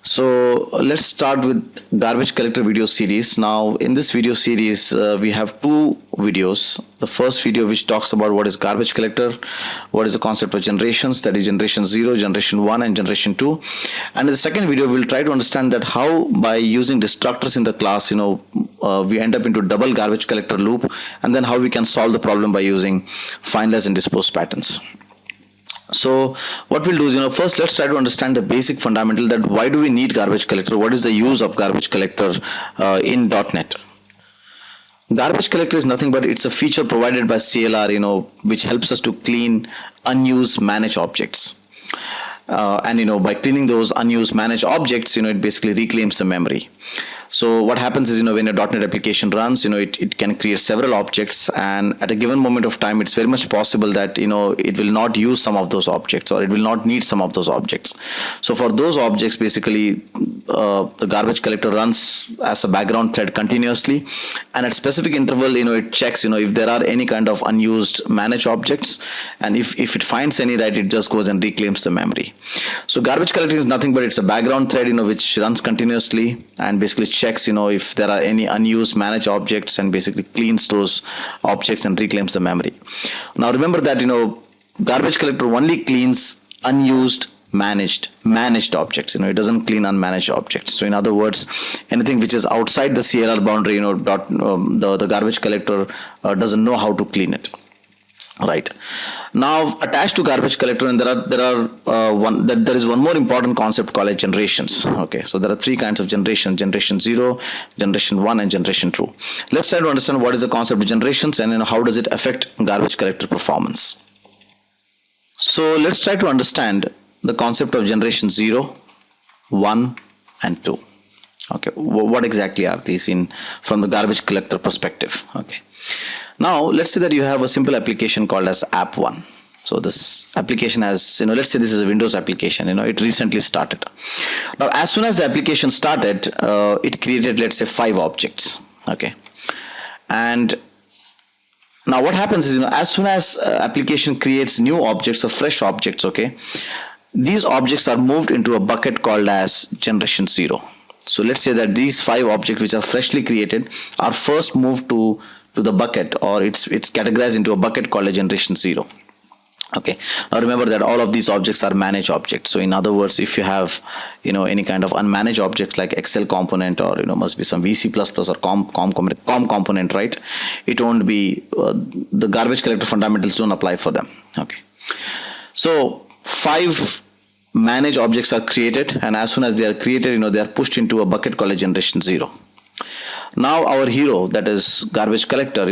So let's start with garbage collector video series. Now in this video series we have two videos. The first video which talks about what is garbage collector, what is the concept of generations, that is generation 0, generation 1 and generation 2. And in the second video we'll try to understand that how by using destructors in the class we end up into double garbage collector loop, and then how we can solve the problem by using finalize and dispose patterns. So what we'll do is, first let's try to understand the basic fundamental that why do we need garbage collector, what is the use of garbage collector in .NET. Garbage collector is nothing but it's a feature provided by CLR, which helps us to clean unused managed objects. And by cleaning those unused managed objects, it basically reclaims the memory. So what happens is, when a .NET application runs, it can create several objects, and at a given moment of time, it's very much possible that, it will not use some of those objects, or it will not need some of those objects. So for those objects, basically, the garbage collector runs as a background thread continuously, and at specific interval, it checks, if there are any kind of unused managed objects, and if it finds any, right, it just goes and reclaims the memory. So garbage collector is nothing but it's a background thread, which runs continuously and basically checks, if there are any unused managed objects, and basically cleans those objects and reclaims the memory. Now remember that, garbage collector only cleans unused managed objects. It doesn't clean unmanaged objects. So in other words, anything which is outside the CLR boundary, the garbage collector doesn't know how to clean it. Right. Now attached to garbage collector, and there is one more important concept called as generations. Okay, so there are three kinds of generation: generation 0, generation 1 and generation 2. Let's try to understand what is the concept of generations, and how does it affect garbage collector performance. So let's try to understand the concept of generation 0, 1 and 2. Okay, what exactly are these from the garbage collector perspective? Okay. Now let's say that you have a simple application called as app1. So this application has, let's say this is a Windows application, it recently started. Now as soon as the application started, it created, let's say, 5 objects. Okay. And now what happens is, as soon as application creates new objects or fresh objects, okay, these objects are moved into a bucket called as generation 0. So let's say that these 5 objects which are freshly created are first moved to the bucket, or it's categorized into a bucket called a generation 0. Okay. Now remember that all of these objects are managed objects. So in other words, if you have any kind of unmanaged objects like Excel component, or must be some VC++ or com component, right? It won't be the garbage collector fundamentals don't apply for them. Okay. So 5 managed objects are created, and as soon as they are created, they are pushed into a bucket called a generation 0. Now our hero, that is garbage collector,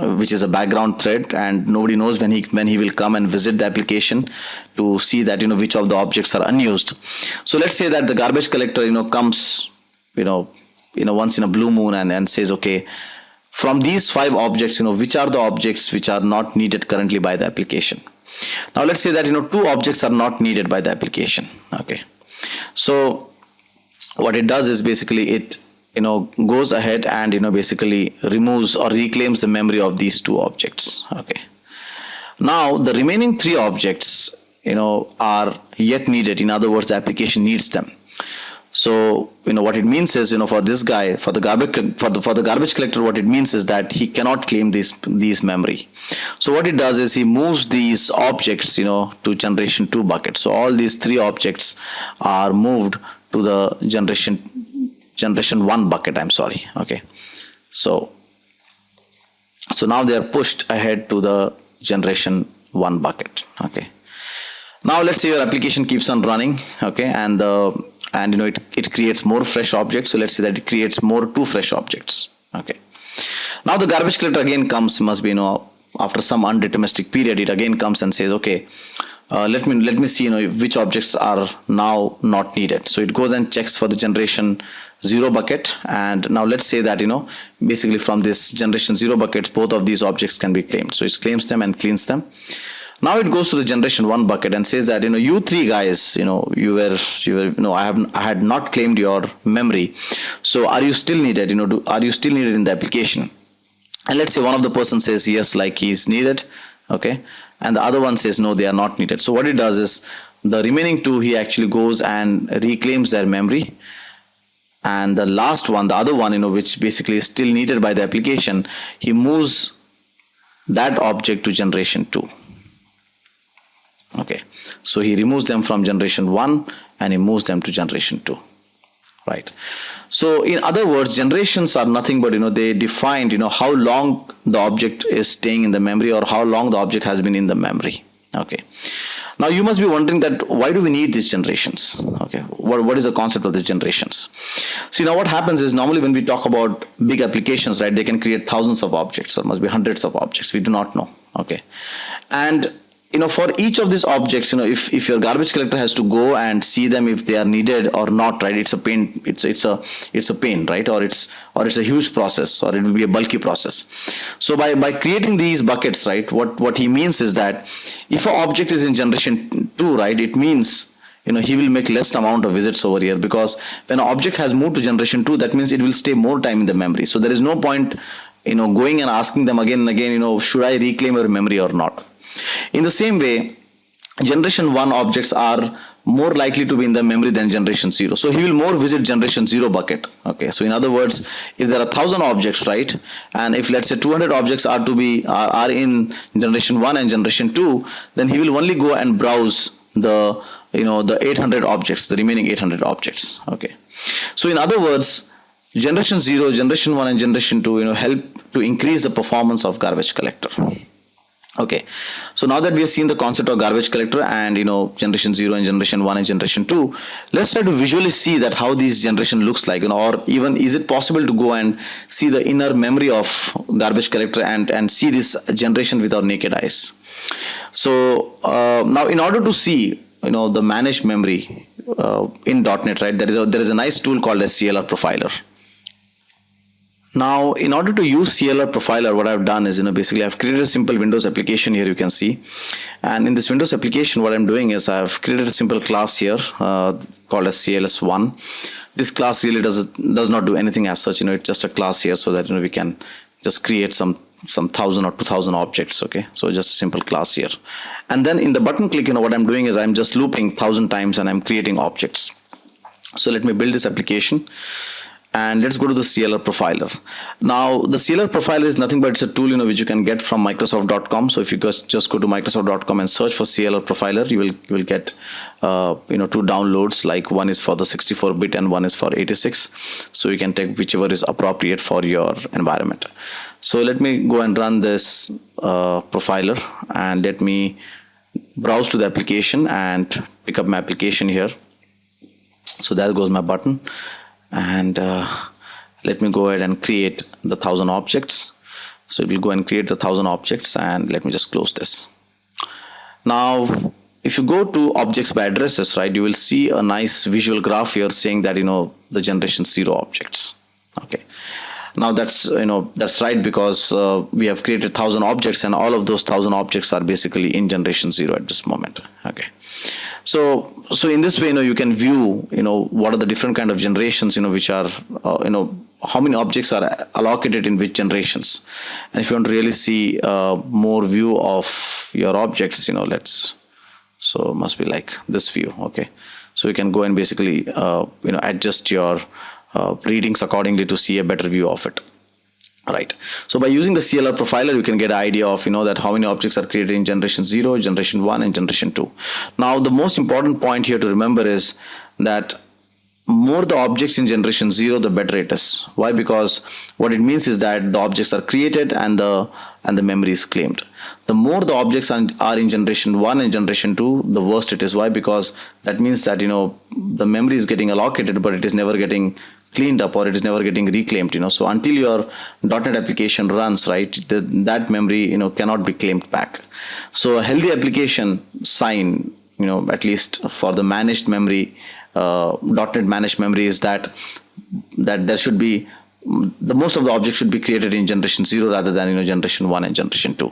which is a background thread, and nobody knows when he will come and visit the application to see that which of the objects are unused. So let's say that the garbage collector comes once in a blue moon and says, okay, from these 5 objects, which are the objects which are not needed currently by the application. Now let's say that 2 objects are not needed by the application. Okay, so what it does is basically it goes ahead and basically removes or reclaims the memory of these 2 objects. Okay. Now the remaining 3 objects are yet needed. In other words, the application needs them. So what it means is, for this guy, for the garbage collector, what it means is that he cannot claim these memory. So what it does is he moves these objects to generation 2 bucket. So all these 3 objects are moved to the generation 1 bucket. Okay. So now they are pushed ahead to the generation 1 bucket. Okay. Now let's say your application keeps on running. Okay. And it creates more fresh objects. So let's say that it creates more 2 fresh objects. Okay. Now the garbage collector again comes, must be, after some undeterministic period, it again comes and says, okay, let me see which objects are now not needed. So it goes and checks for the generation 0 bucket, and now let's say that basically from this generation 0 bucket, both of these objects can be claimed. So it claims them and cleans them. Now it goes to the generation 1 bucket and says that you 3 guys, I had not claimed your memory. So are you still needed? Are you still needed in the application? And let's say one of the person says yes, like he is needed. Okay. And the other one says no, they are not needed. So what it does is the remaining 2 he actually goes and reclaims their memory, and the last one, the other one, which basically is still needed by the application, he moves that object to generation 2. Okay, so he removes them from generation 1 and he moves them to generation 2. Right. So in other words, generations are nothing but, they defined, how long the object is staying in the memory, or how long the object has been in the memory. Okay. Now you must be wondering that why do we need these generations? Okay. What is the concept of these generations? So what happens is, normally when we talk about big applications, right, they can create thousands of objects, or must be hundreds of objects. We do not know. Okay. And for each of these objects, if your garbage collector has to go and see them if they are needed or not, right? It's a pain. It's a pain, right? Or it's a huge process, or it will be a bulky process. So by creating these buckets, right? What he means is that if an object is in generation 2, right? It means he will make less amount of visits over here, because when an object has moved to generation 2, that means it will stay more time in the memory. So there is no point going and asking them again and again, should I reclaim your memory or not? In the same way, generation 1 objects are more likely to be in the memory than generation 0. So he will more visit generation 0 bucket. Okay. So in other words, if there are 1000 objects, right, and if let's say 200 objects are in generation 1 and generation 2, then he will only go and browse the 800 objects, the remaining 800 objects. Okay. So in other words, generation 0, generation 1 and generation 2, help to increase the performance of garbage collector. Okay, so now that we have seen the concept of garbage collector and generation 0 and generation 1 and generation 2, let's try to visually see that how this generation looks like, or even is it possible to go and see the inner memory of garbage collector and see this generation with our naked eyes. So now in order to see the managed memory in .NET, right, there is a nice tool called as CLR Profiler. Now, in order to use CLR Profiler, what I've done is, basically I've created a simple Windows application here, you can see. And in this Windows application, what I'm doing is I've created a simple class here called as CLS1. This class really does not do anything as such, it's just a class here so that, we can just create some 1000 or 2000 objects. Okay, so just a simple class here. And then in the button click, what I'm doing is I'm just looping 1000 times and I'm creating objects. So let me build this application. And let's go to the CLR Profiler. Now, the CLR Profiler is nothing but it's a tool, which you can get from Microsoft.com. So if you just go to Microsoft.com and search for CLR Profiler, you will get, 2 downloads. Like one is for the 64-bit and one is for 86. So you can take whichever is appropriate for your environment. So let me go and run this profiler, and let me browse to the application and pick up my application here. So there goes my button. And let me go ahead and create the 1000 objects. So it will go and create the 1000 objects, and let me just close this. Now, if you go to objects by addresses, right, you will see a nice visual graph here saying that, the generation 0 objects. Okay. Now that's right, because we have created 1000 objects, and all of those 1000 objects are basically in generation 0 at this moment. Okay. So in this way, you can view, what are the different kind of generations, which are, how many objects are allocated in which generations. And if you want to really see more view of your objects, so must be like this view. Okay. So you can go and basically, adjust your readings accordingly to see a better view of it. Right. So by using the CLR Profiler, you can get an idea of, that how many objects are created in generation 0, generation 1, and generation 2. Now, the most important point here to remember is that more the objects in generation 0, the better it is. Why? Because what it means is that the objects are created and the memory is claimed. The more the objects are in generation 1 and generation 2, the worse it is. Why? Because that means that, the memory is getting allocated, but it is never getting cleaned up, or it is never getting reclaimed. So until your .NET application runs, right, that memory, cannot be claimed back. So a healthy application sign, at least for the managed memory, .NET managed memory, is that there should be, the most of the objects should be created in generation 0 rather than, generation 1 and generation 2.